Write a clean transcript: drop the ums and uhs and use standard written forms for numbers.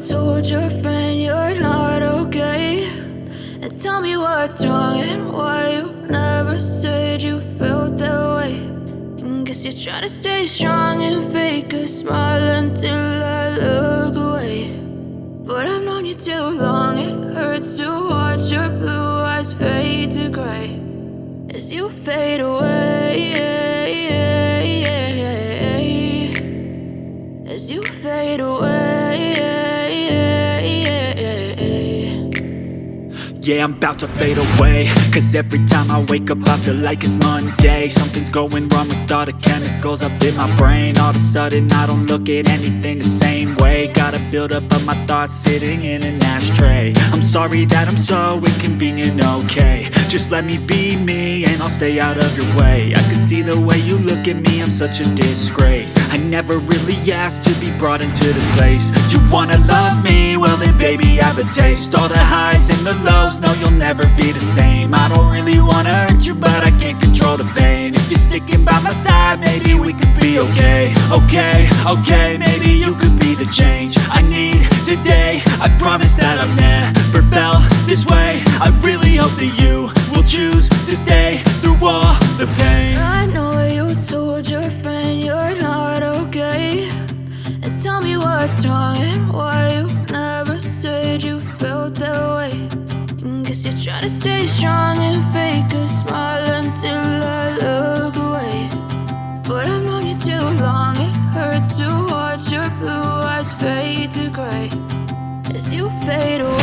told your friend you're not okay, and tell me what's wrong and why you never said you felt that way. And guess you're trying to stay strong and fake a smile until I look away. But I've known you too long, it hurts to watch your blue eyes fade to gray as you fade away, as you fade away. Yeah, I'm about to fade away, cause every time I wake up I feel like it's Monday. Something's going wrong with all the chemicals up in my brain. All of a sudden I don't look at anything the same way. Gotta build up of my thoughts sitting in an ashtray. I'm sorry that I'm so inconvenient, okay. Just let me be me and I'll stay out of your way. I can see the way you look at me, I'm such a disgrace. I never really asked to be brought into this place. You wanna love me? Well then baby I have a taste. All the highs and the lows, no you'll never be the same. I don't really wanna hurt you but I can't control the pain. If you're sticking by my side maybe we could be okay. Okay, maybe you could be the change I need today. I promise that I've never felt this way. I really hope that you will choose to stay through all the pain. I know you told your friend you're not okay, and tell me what's wrong and why you never said you felt that way. And guess you're trying to stay strong and fake a smile until I look away. But I've known you too long, it hurts to watch your blue eyes fade to gray as you fade away.